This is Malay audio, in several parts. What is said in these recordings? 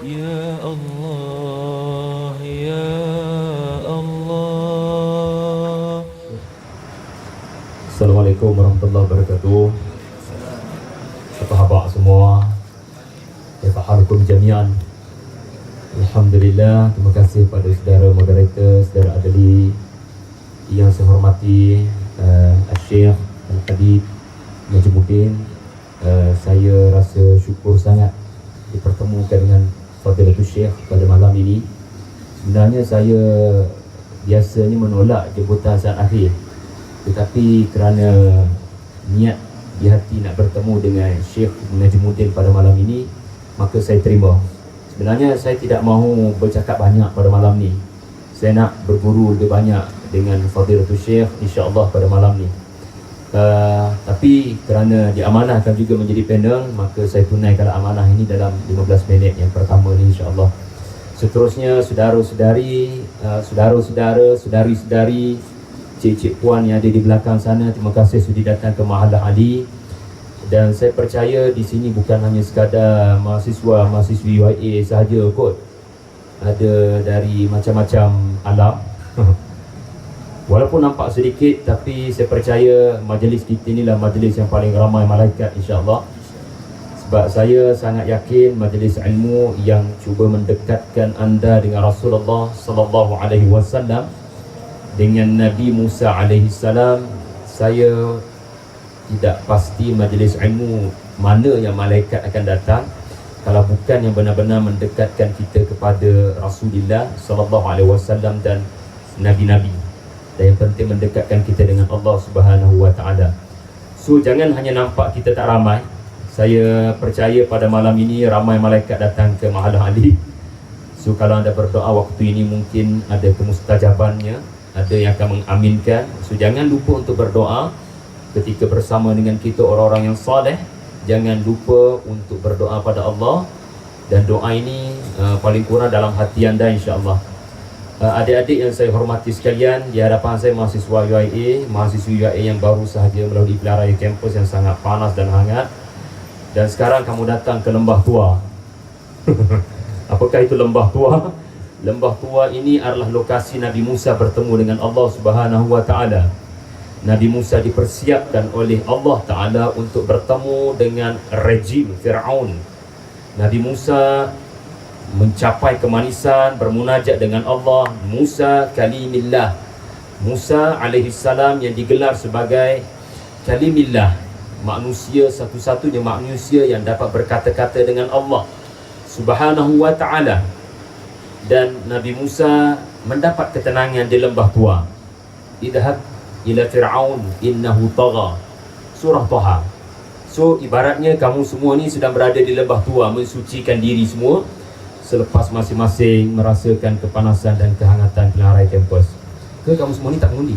Ya Allah, Ya Allah. Assalamualaikum warahmatullahi wabarakatuh. Apa khabar semua? Kaifa halukum jami'an? Alhamdulillah, terima kasih pada saudara moderator, saudara Adli yang saya hormati, Al-Syekh Al-Habib Najmuddin. Saya rasa syukur sangat dipertemukan dengan Fadilatul Syekh pada malam ini. Sebenarnya saya biasanya menolak jemputan saat akhir, tetapi kerana niat di hati nak bertemu dengan Syekh Najmuddin pada malam ini, maka saya terima. Sebenarnya saya tidak mahu bercakap banyak pada malam ni. Saya nak berguru lebih banyak dengan Fadilatul Syekh insya-Allah pada malam ni. Tapi kerana diamanahkan juga menjadi panel, maka saya tunaikan amanah ini dalam 15 minit yang pertama ni insya-Allah. Seterusnya saudara-saudari, saudara-saudara, saudari-saudari, cik-cik puan yang ada di belakang sana, terima kasih sudi datang ke Mahalah Ali. Dan saya percaya di sini bukan hanya sekadar mahasiswa-mahasiswi UIA sahaja kot. Ada dari macam-macam alam. Walaupun nampak sedikit, tapi saya percaya majlis kita inilah majlis yang paling ramai malaikat insya-Allah. Sebab saya sangat yakin majlis ilmu yang cuba mendekatkan anda dengan Rasulullah sallallahu alaihi wasallam, dengan Nabi Musa alaihi salam. Saya tidak pasti majlis ilmu mana yang malaikat akan datang kalau bukan yang benar-benar mendekatkan kita kepada Rasulullah sallallahu alaihi wasallam dan nabi-nabi. Dan yang penting mendekatkan kita dengan Allah Subhanahu wa taala. So jangan hanya nampak kita tak ramai. Saya percaya pada malam ini ramai malaikat datang ke Mahalah Ali. So kalau anda berdoa waktu ini mungkin ada kemustajabannya, ada yang akan mengaminkan. So jangan lupa untuk berdoa ketika bersama dengan kita orang-orang yang soleh. Jangan lupa untuk berdoa pada Allah. Dan doa ini paling kurang dalam hati anda insya-Allah. Adik-adik yang saya hormati sekalian, di hadapan saya mahasiswa UIA, mahasiswa UIA yang baru sahaja melalui pilihan raya kampus yang sangat panas dan hangat. Dan sekarang kamu datang ke Lembah Tua. Apakah itu Lembah Tua? Lembah Tua ini adalah lokasi Nabi Musa bertemu dengan Allah Subhanahu wa taala. Nabi Musa dipersiapkan oleh Allah Ta'ala untuk bertemu dengan rejim Fir'aun. Nabi Musa mencapai kemanisan, bermunajat dengan Allah. Musa kalimillah, Musa alaihi salam yang digelar sebagai kalimillah, manusia satu-satunya manusia yang dapat berkata-kata dengan Allah Subhanahu wa ta'ala. Dan Nabi Musa mendapat ketenangan di Lembah Tua. Idhab ila Fir'aun innahu tagha, surah Taha. So ibaratnya kamu semua ni sedang berada di Lembah Tua, mensucikan diri semua selepas masing-masing merasakan kepanasan dan kehangatan pilihan raya kampus. Ke kamu semua ni tak mengundi?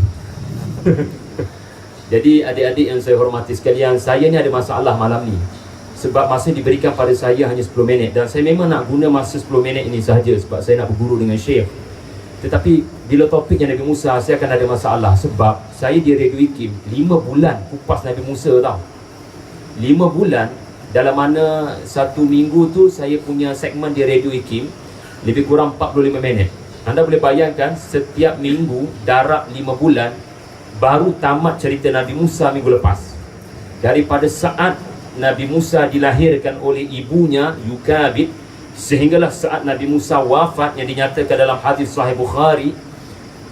Jadi adik-adik yang saya hormati sekalian, saya ni ada masalah malam ni. Sebab masa diberikan pada saya hanya 10 minit. Dan saya memang nak guna masa 10 minit ini sahaja sebab saya nak berguru dengan Syekh. Tetapi bila topiknya Nabi Musa, saya akan ada masalah. Sebab saya di Radio IKIM 5 bulan kupas Nabi Musa tau. 5 bulan, dalam mana 1 minggu tu saya punya segmen di Radio IKIM lebih kurang 45 minit. Anda boleh bayangkan setiap minggu darab 5 bulan baru tamat cerita Nabi Musa minggu lepas. Daripada saat Nabi Musa dilahirkan oleh ibunya Yukabid sehinggalah saat Nabi Musa wafat yang dinyatakan dalam hadis Sahih Bukhari,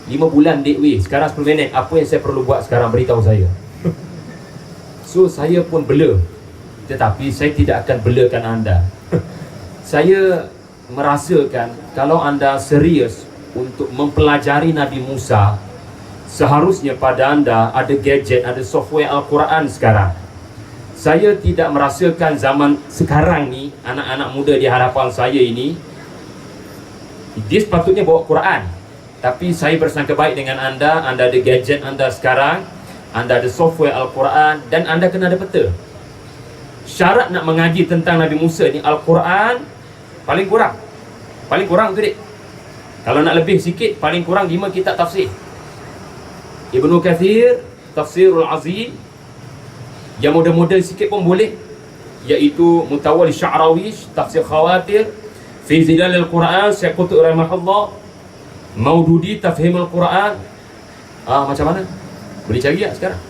5 bulan dek weh. Sekarang 10 minit. Apa yang saya perlu buat sekarang? Beritahu saya. So saya pun bela. Tetapi saya tidak akan belakan anda. Saya merasakan kalau anda serius untuk mempelajari Nabi Musa, seharusnya pada anda ada gadget, ada software Al-Quran sekarang. Saya tidak merasakan zaman sekarang ni, anak-anak muda di hadapan saya ini, dia sepatutnya bawa Quran. Tapi saya bersangka baik dengan anda ada gadget anda sekarang, anda ada software Al-Quran, dan anda kena ada peta. Syarat nak mengaji tentang Nabi Musa ni, Al-Quran paling kurang tu dek. Kalau nak lebih sikit, paling kurang 5 kitab tafsir. Ibnu Kathir, Tafsirul Azim. Yang model-model sikit pun boleh, iaitu Mutawalli Sya'rawi, Tafsir Khawatir, Fi Zilalil Quran, Syekh Qutb rahimahullah, Maududi Tafhimul Quran. Macam mana? Boleh cari tak sekarang?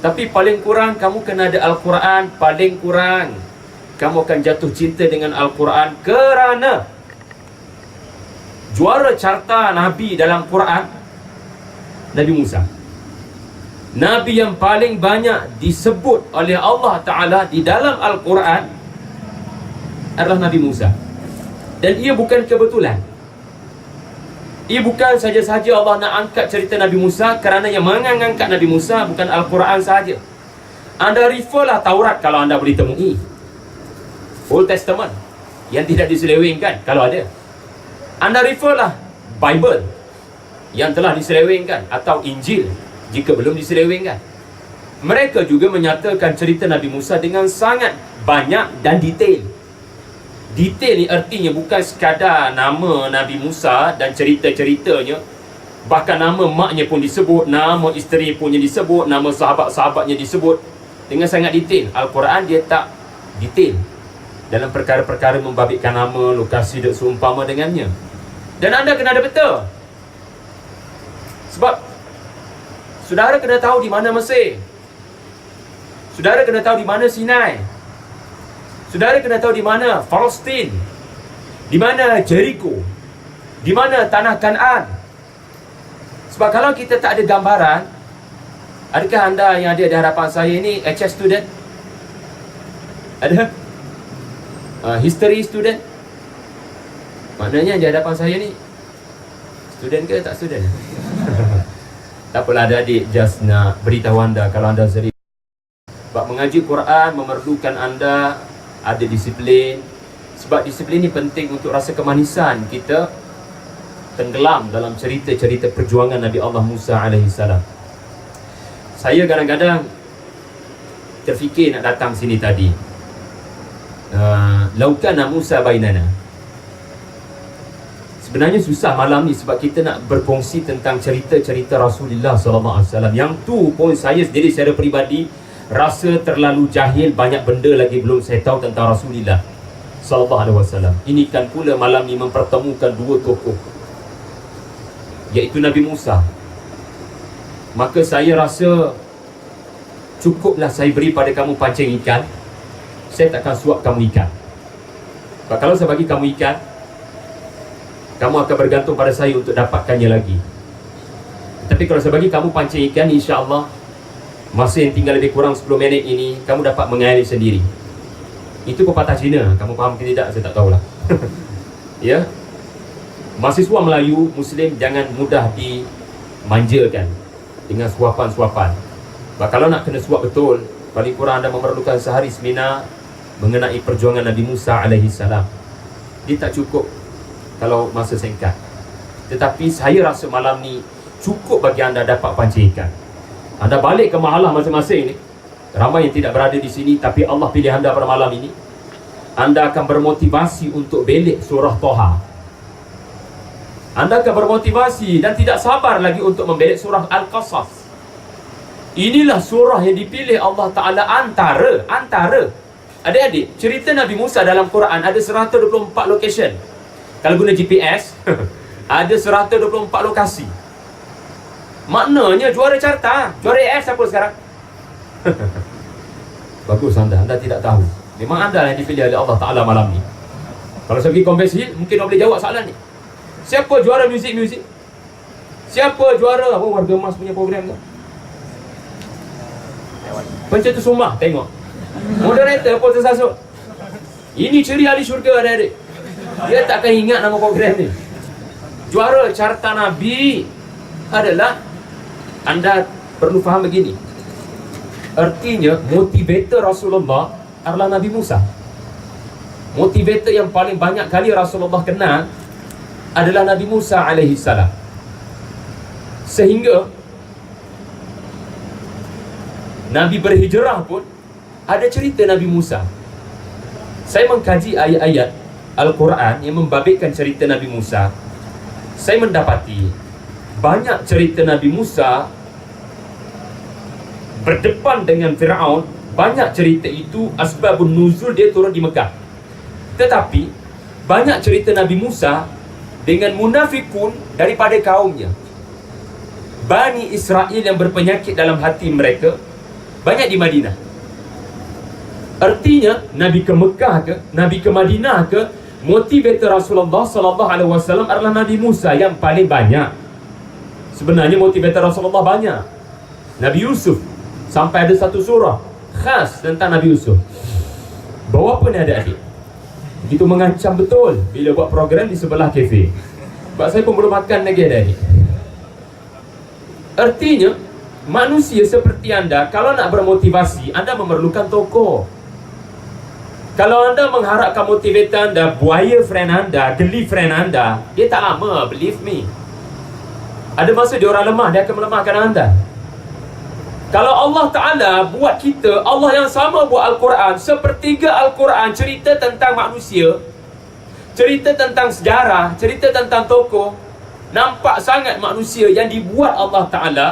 Tapi paling kurang kamu kena ada Al-Quran. Paling kurang kamu akan jatuh cinta dengan Al-Quran, kerana juara carta Nabi dalam Quran, Nabi Musa. Nabi yang paling banyak disebut oleh Allah Ta'ala di dalam Al-Quran adalah Nabi Musa. Dan ia bukan kebetulan. Ia bukan saja-saja Allah nak angkat cerita Nabi Musa, kerana yang mengangkat Nabi Musa bukan Al-Quran sahaja. Anda refer lah Taurat kalau anda boleh temui, Old Testament yang tidak diselewengkan kalau ada. Anda refer lah Bible yang telah diselewengkan, atau Injil jika belum diselewengkan. Mereka juga menyatakan cerita Nabi Musa dengan sangat banyak dan detail. Detail ni artinya bukan sekadar nama Nabi Musa dan cerita-ceritanya, bahkan nama maknya pun disebut, nama isteri punya disebut, nama sahabat-sahabatnya disebut dengan sangat detail. Al-Quran dia tak detail dalam perkara-perkara membabitkan nama, lokasi dan seumpama dengannya. Dan anda kena ada peta. Sebab saudara kena tahu di mana Mesir, saudara kena tahu di mana Sinai, saudara kena tahu di mana Palestin, di mana Jericho, di mana tanah Kanaan. Sebab kalau kita tak ada gambaran, adakah anda yang ada di hadapan saya ini HS student? Ada? History student? Maknanya di hadapan saya ni student ke tak student? Tak apalah adik-adik, just nak beritahu anda kalau anda serius. Sebab mengaji Quran memerlukan anda ada disiplin. Sebab disiplin ni penting untuk rasa kemanisan kita tenggelam dalam cerita-cerita perjuangan Nabi Allah Musa AS. Saya kadang-kadang terfikir nak datang sini tadi, laukana Musa bainana. Sebenarnya susah malam ni sebab kita nak berkongsi tentang cerita-cerita Rasulullah SAW. Yang tu pun saya sendiri secara peribadi rasa terlalu jahil, banyak benda lagi belum saya tahu tentang Rasulullah SAW. Ini kan pula malam ni mempertemukan dua tokoh, iaitu Nabi Musa. Maka saya rasa cukuplah saya beri pada kamu pancing ikan, saya takkan suap kamu ikan. Sebab kalau saya bagi kamu ikan, kamu akan bergantung pada saya untuk dapatkannya lagi. Tapi kalau saya bagi kamu pancing ikan, insya-Allah masa yang tinggal lebih kurang 10 minit ini kamu dapat mengairi sendiri. Itu pepatah Cina, kamu faham ke tidak saya tak tahulah. Ya. Mahasiswa Melayu Muslim jangan mudah dimanjakan dengan suapan-suapan. Sebab kalau nak kena suap betul, paling kurang anda memerlukan sehari seminar mengenai perjuangan Nabi Musa AS. Dia tak cukup kalau masa singkat. Tetapi saya rasa malam ni cukup bagi anda dapat pancing ikan. Anda balik ke mahalah masing-masing ni, ramai yang tidak berada di sini, tapi Allah pilih anda pada malam ini. Anda akan bermotivasi untuk belik surah Toha. Anda akan bermotivasi dan tidak sabar lagi untuk membelik surah Al-Qasas. Inilah surah yang dipilih Allah Ta'ala antara adik-adik, cerita Nabi Musa dalam Quran ada 124 location. Kalau guna GPS ada 124 lokasi. Maknanya juara carta, juara AS siapa sekarang? Bagus anda tidak tahu. Memang anda yang dipilih oleh Allah Ta'ala malam ni. Kalau saya pergi Converse Hill, mungkin anda boleh jawab soalan ni. Siapa juara muzik? Siapa juara apa Warga Emas punya program tu? Pencetus Rumah, tengok. Moderator pun tersasut. Ini ciri ahli syurga adik-adik. Dia takkan ingat nama program ni. Juara carta Nabi adalah, anda perlu faham begini. Artinya motivator Rasulullah adalah Nabi Musa. Motivator yang paling banyak kali Rasulullah kenal adalah Nabi Musa AS. Sehingga Nabi berhijrah pun ada cerita Nabi Musa. Saya mengkaji ayat-ayat Al-Quran yang membabitkan cerita Nabi Musa. Saya mendapati banyak cerita Nabi Musa berdepan dengan Fir'aun. Banyak cerita itu asbabun nuzul dia turun di Mekah. Tetapi banyak cerita Nabi Musa dengan munafikun daripada kaumnya. Bani Israel yang berpenyakit dalam hati mereka banyak di Madinah. Artinya Nabi ke Mekah ke, Nabi ke Madinah ke, motivator Rasulullah sallallahu alaihi wasallam adalah Nabi Musa yang paling banyak. Sebenarnya motivator Rasulullah banyak. Nabi Yusuf, sampai ada satu surah khas tentang Nabi Yusuf. Bawa apa ni adik-adik? Begitu mengancam betul bila buat program di sebelah kafe. Sebab saya pun belum makan lagi adik-adik. Artinya manusia seperti anda, kalau nak bermotivasi, anda memerlukan tokoh. Kalau anda mengharapkan motivator anda, buaya friend anda, geli friend anda, dia tak lama, believe me. Ada masa dia orang lemah, dia akan melemahkan anda. Kalau Allah Ta'ala buat kita, Allah yang sama buat Al-Quran, sepertiga Al-Quran cerita tentang manusia, cerita tentang sejarah, cerita tentang tokoh. Nampak sangat manusia yang dibuat Allah Ta'ala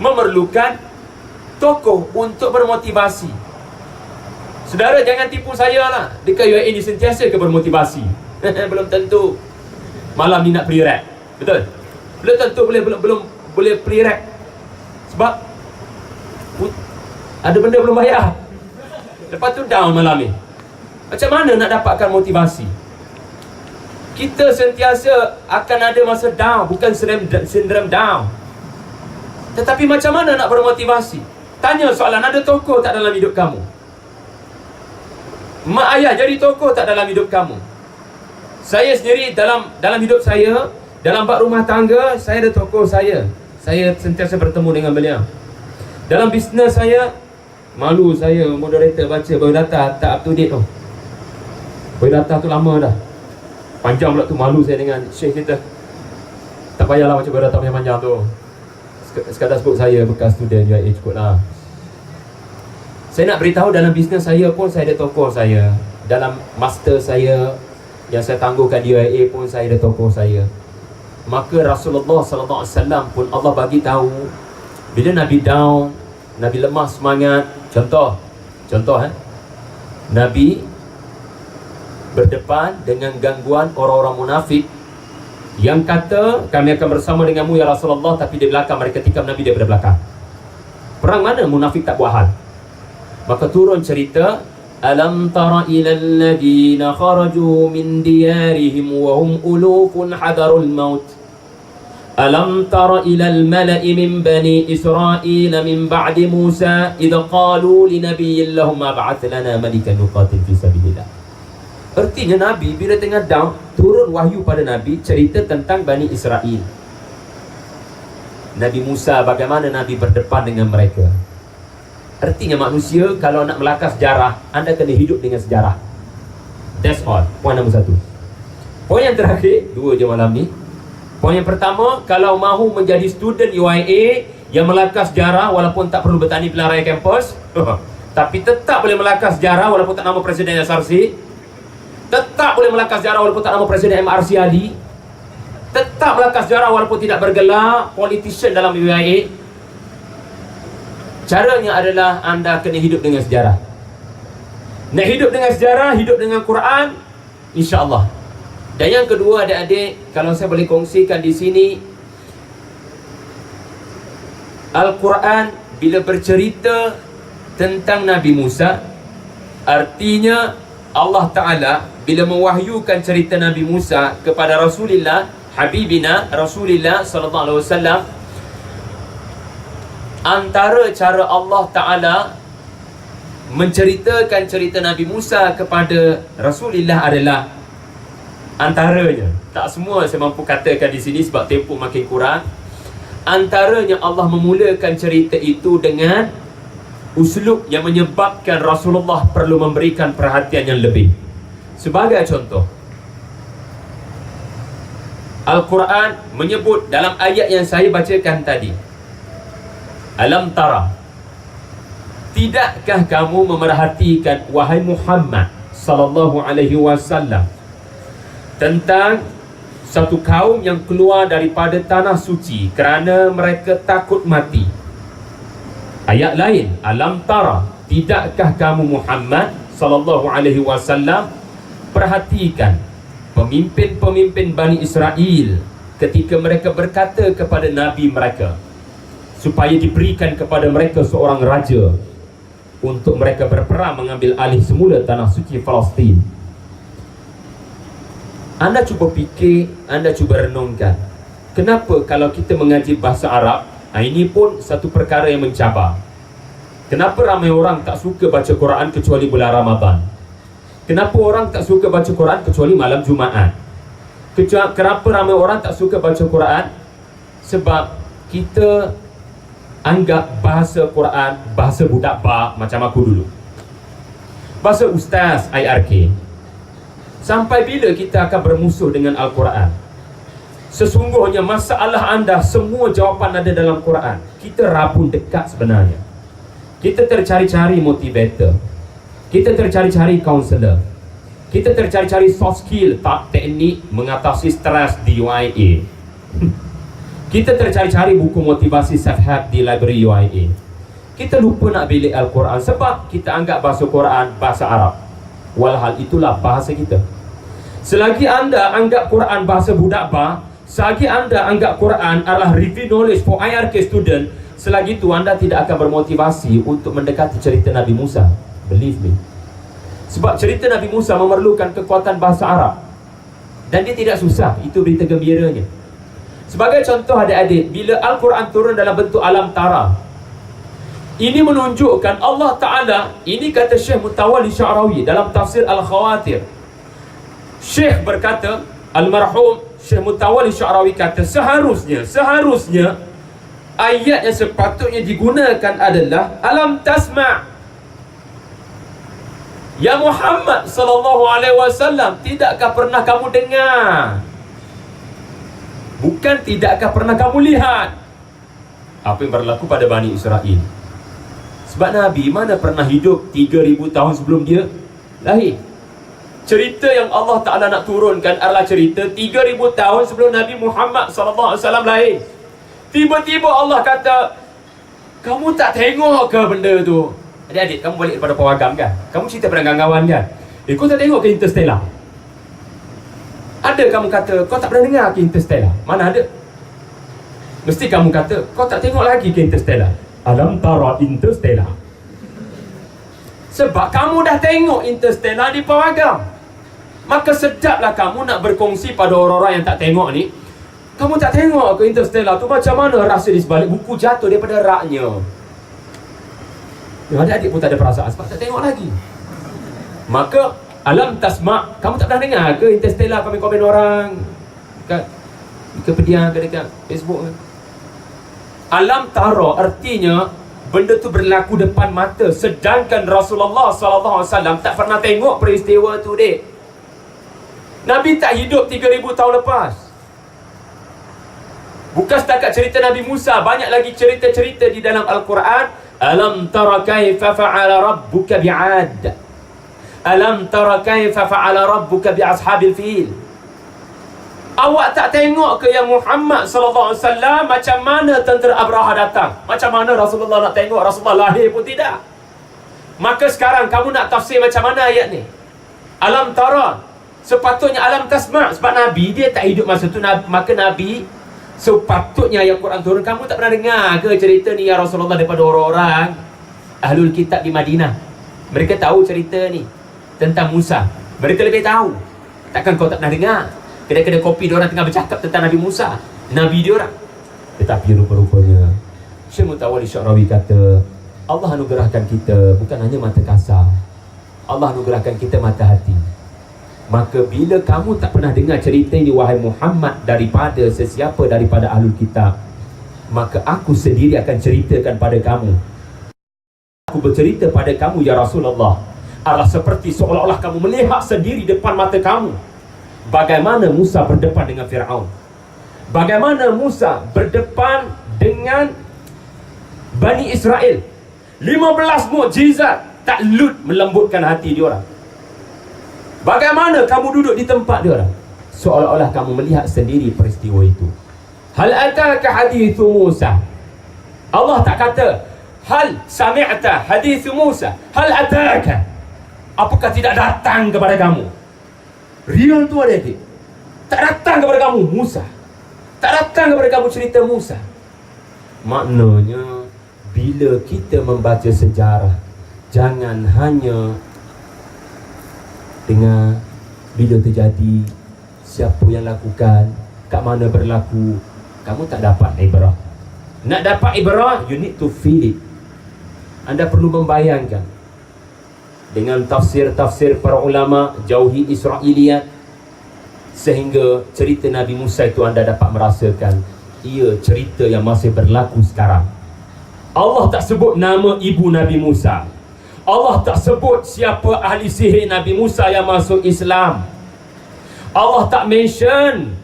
memerlukan tokoh untuk bermotivasi. Saudara, jangan tipu saya lah. Dekat UAE ni sentiasa ke bermotivasi? Belum tentu. Malam ni nak pre-rap, betul? Belum tentu belum boleh pre-rap. Sebab ada benda belum bayar. Lepas tu down malam ni. Macam mana nak dapatkan motivasi? Kita sentiasa akan ada masa down, bukan sindrom down. Tetapi macam mana nak bermotivasi? Tanya soalan, ada tokoh tak dalam hidup kamu? Mak ayah jadi tokoh tak dalam hidup kamu? Saya sendiri dalam hidup saya, dalam bab rumah tangga, saya ada tokoh saya. Saya sentiasa bertemu dengan beliau. Dalam bisnes saya, malu saya moderator baca biodata tak up to date tu. Biodata tu lama dah. Panjang pula tu, malu saya dengan syekh kita. Tak payahlah baca biodata panjang tu. Sekadar sebut saya bekas student UIA cukup lah. Saya nak beritahu, dalam bisnes saya pun saya ada tokoh saya. Dalam master saya yang saya tangguhkan di UIA pun saya ada tokoh saya. Maka Rasulullah sallallahu alaihi wasallam pun Allah bagi tahu, bila Nabi down, Nabi lemah semangat, contoh Nabi berdepan dengan gangguan orang-orang munafik yang kata, kami akan bersama denganmu ya Rasulullah, tapi di belakang mereka tikam Nabi daripada belakang. Perang mana munafik tak buat hal? Maka turun cerita, alam tara ilal ladina kharaju min diyarihim wa hum ulufun hadarul maut. Alam tara ilal mala'i min bani Israel min ba'di Musa idza qalu li nabiyyin lahum ab'ath lana malikan nuqatil fi sabilillah. Artinya Nabi bila tengah down, turun wahyu pada Nabi cerita tentang Bani Israel. Nabi Musa, bagaimana Nabi berdepan dengan mereka. Artinya manusia kalau nak melakar sejarah, anda kena hidup dengan sejarah. That's all. Poin nombor 1. Poin yang terakhir, 2 je malam ni. Poin yang pertama, kalau mahu menjadi student UIA yang melakar sejarah walaupun tak perlu bertani pilihan raya kampus, tapi tetap boleh melakar sejarah walaupun tak nama Presiden SRC, tetap boleh melakar sejarah walaupun tak nama Presiden MRC Ali, tetap melakar sejarah walaupun tidak bergelar politician dalam UIA. Caranya adalah anda kena hidup dengan sejarah. Nak hidup dengan sejarah, hidup dengan Quran, insya-Allah. Dan yang kedua, adik-adik, kalau saya boleh kongsikan di sini, Al-Quran bila bercerita tentang Nabi Musa, artinya Allah Ta'ala bila mewahyukan cerita Nabi Musa kepada Rasulullah, Habibina Rasulullah sallallahu alaihi wasallam, antara cara Allah Ta'ala menceritakan cerita Nabi Musa kepada Rasulullah adalah, antaranya, tak semua saya mampu katakan di sini sebab tempoh makin kurang, antaranya Allah memulakan cerita itu dengan uslub yang menyebabkan Rasulullah perlu memberikan perhatian yang lebih. Sebagai contoh, Al-Quran menyebut dalam ayat yang saya bacakan tadi, alam tara, tidakkah kamu memerhatikan wahai Muhammad sallallahu alaihi wasallam tentang satu kaum yang keluar daripada tanah suci kerana mereka takut mati. Ayat lain, alam tara, tidakkah kamu Muhammad sallallahu alaihi wasallam Perhatikan pemimpin-pemimpin Bani Israel ketika mereka berkata kepada Nabi mereka supaya diberikan kepada mereka seorang raja untuk mereka berperang mengambil alih semula tanah suci Palestin. Anda cuba fikir, anda cuba renungkan, kenapa kalau kita mengaji bahasa Arab, ini pun satu perkara yang mencabar. Kenapa ramai orang tak suka baca Quran kecuali bulan Ramadan? Kenapa orang tak suka baca Quran kecuali malam Jumaat? Kenapa ramai orang tak suka baca Quran? Sebab kita anggap bahasa Quran bahasa budak bak macam aku dulu, bahasa ustaz IRK. Sampai bila kita akan bermusuh dengan Al-Quran? Sesungguhnya masalah anda semua jawapan ada dalam Quran. Kita rabun dekat sebenarnya. Kita tercari-cari motivator, kita tercari-cari kaunselor, kita tercari-cari soft skill, teknik mengatasi stres di UIA. Kita tercari-cari buku motivasi self-help di library UIA. Kita lupa nak bilik Al-Quran sebab kita anggap bahasa Quran bahasa Arab. Walhal itulah bahasa kita. Selagi anda anggap Quran bahasa budak bah, selagi anda anggap Quran adalah review knowledge for IRK student, selagi itu anda tidak akan bermotivasi untuk mendekati cerita Nabi Musa. Believe me. Sebab cerita Nabi Musa memerlukan kekuatan bahasa Arab. Dan dia tidak susah, itu berita gembiranya. Sebagai contoh adik-adik, bila Al-Quran turun dalam bentuk alam tara, ini menunjukkan Allah Ta'ala, ini kata Syekh Mutawalli Sya'rawi dalam tafsir Al-Khawatir. Syekh berkata, almarhum Syekh Mutawalli Sya'rawi kata, seharusnya ayat yang sepatutnya digunakan adalah alam tasma'. Ya Muhammad sallallahu alaihi wasallam, tidakkah pernah kamu dengar? Bukan tidakkah pernah kamu lihat apa yang berlaku pada Bani Israel? Sebab Nabi mana pernah hidup 3000 tahun sebelum dia lahir. Cerita yang Allah Ta'ala nak turunkan adalah cerita 3000 tahun sebelum Nabi Muhammad SAW lahir. Tiba-tiba Allah kata, kamu tak tengok ke benda tu? Adik-adik, kamu balik daripada pawagam kan? Kamu cerita pada kawan-kawan kan? Kau tak tengok ke Interstellar? Ada kamu kata, kau tak pernah dengar ke Interstellar? Mana ada? Mesti kamu kata, kau tak tengok lagi ke Interstellar? Alam tara Interstellar. Sebab kamu dah tengok Interstellar di pawagam. Maka sedaplah kamu nak berkongsi pada orang-orang yang tak tengok ni. Kamu tak tengok ke Interstellar tu macam mana rasa di sebalik buku jatuh daripada raknya. Yang adik-adik pun tak ada perasaan sebab tak tengok lagi. Maka alam tasma', kamu tak pernah dengar ke Interstellar komen-komen orang kat Wikipedia ke dekat Facebook ke? Alam tara artinya benda tu berlaku depan mata, sedangkan Rasulullah SAW tak pernah tengok peristiwa tu, dek. Nabi tak hidup 3000 tahun lepas. Bukan setakat cerita Nabi Musa, banyak lagi cerita-cerita di dalam Al-Quran. Alam tara kaifa fa'ala rabbuka bi'ad. Alam tara kaifa fa'ala rabbuka bi ashabil fil. Awak tak tengok ke ya Muhammad sallallahu alaihi wasallam macam mana tentera Abraha datang? Macam mana Rasulullah nak tengok? Rasulullah lahir pun tidak. Maka sekarang kamu nak tafsir macam mana ayat ni? Alam tara, sepatutnya alam tasma'. Sebab Nabi dia tak hidup masa tu, maka Nabi sepatutnya ayat Quran turun. Kamu tak pernah dengar ke cerita ni ya Rasulullah daripada orang-orang Ahlul Kitab di Madinah? Mereka tahu cerita ni tentang Musa. Mereka lebih tahu. Takkan kau tak pernah dengar? Kedai-kedai kopi diorang tengah bercakap tentang Nabi Musa, Nabi diorang. Tetapi rupa-rupanya Syekh Mutawalli Sya'rawi kata, Allah anugerahkan kita bukan hanya mata kasar, Allah anugerahkan kita mata hati. Maka bila kamu tak pernah dengar cerita ini wahai Muhammad daripada sesiapa daripada Ahlul Kitab, maka aku sendiri akan ceritakan pada kamu. Aku bercerita pada kamu ya Rasulullah adalah seperti seolah-olah kamu melihat sendiri depan mata kamu bagaimana Musa berdepan dengan Fir'aun, bagaimana Musa berdepan dengan Bani Israel. 15 mukjizat taklud melembutkan hati diorang. Bagaimana kamu duduk di tempat diorang, seolah-olah kamu melihat sendiri peristiwa itu. Hal ataka hadithu Musa. Allah tak kata hal sami'ta hadithu Musa, hal ataka, apakah tidak datang kepada kamu Real tu adik-adik. Tak datang kepada kamu Musa. Tak datang kepada kamu cerita Musa. Maknanya bila kita membaca sejarah, jangan hanya dengar bila terjadi, siapa yang lakukan, kat mana berlaku. Kamu tak dapat ibrah. Nak dapat ibrah, you need to feel it. Anda perlu membayangkan dengan tafsir-tafsir para ulama, jauhi Israiliyat, sehingga cerita Nabi Musa itu anda dapat merasakan ia cerita yang masih berlaku sekarang. Allah tak sebut nama ibu Nabi Musa. Allah tak sebut siapa ahli sihir Nabi Musa yang masuk Islam. Allah tak mention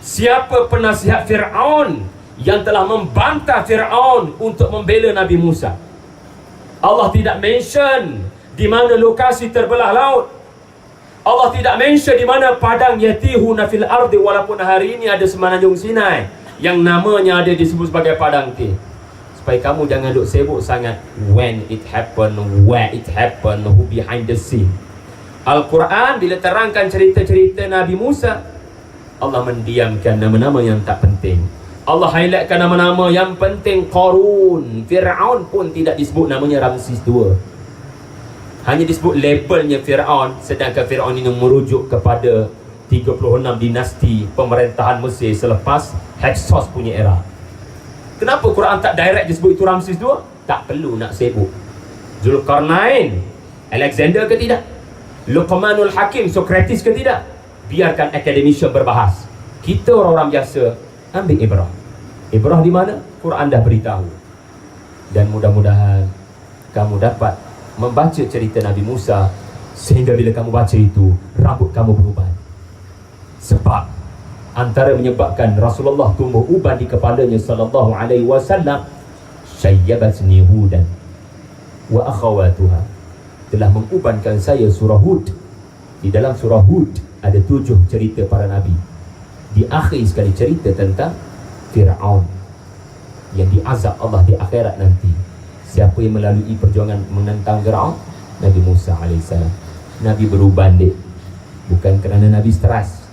siapa penasihat Fir'aun yang telah membantah Fir'aun untuk membela Nabi Musa. Allah tidak mention di mana lokasi terbelah laut. Allah tidak mention di mana padang yatihuna fil ardi, walaupun hari ini ada semenanjung Sinai yang namanya ada disebut sebagai padang tih. Supaya kamu jangan duk sibuk sangat when it happen, where it happen, who behind the scene. Al-Quran bila terangkan cerita-cerita Nabi Musa, Allah mendiamkan nama-nama yang tak penting. Allah highlightkan nama-nama yang penting. Qarun, Fir'aun pun tidak disebut namanya Ramses II. Hanya disebut labelnya Fir'aun, sedangkan Fir'aun ini merujuk kepada 36 dinasti pemerintahan Mesir selepas Hyksos punya era. Kenapa Quran tak direct disebut itu Ramses II? Tak perlu nak sibuk. Zulkarnain, Alexander ke tidak? Luqmanul Hakim, Socrates ke tidak? Biarkan academician berbahas. Kita orang-orang biasa ambil ibrah. Ibrah di mana? Quran dah beritahu. Dan mudah-mudahan kamu dapat membaca cerita Nabi Musa sehingga bila kamu baca itu, rambut kamu berubah. Sebab antara menyebabkan Rasulullah tumbuh uban di kepalanya sallallahu alaihi wasallam, syayyabatni Hudan wa akhawatuha, telah mengubankan saya surah Hud. Di dalam surah Hud ada 7 cerita para nabi. Di akhir sekali cerita tentang Fir'aun yang diazab Allah di akhirat nanti. Siapa yang melalui perjuangan menentang Fir'aun? Nabi Musa AS. Nabi beruban dek. Bukan kerana Nabi stres,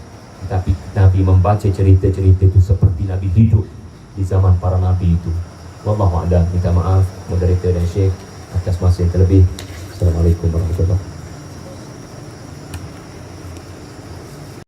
tapi Nabi membaca cerita-cerita itu seperti Nabi hidup di zaman para Nabi itu. Wallahu a'lam. Minta maaf moderator dan Syekh atas masa yang terlebih. Assalamualaikum warahmatullahi wabarakatuh.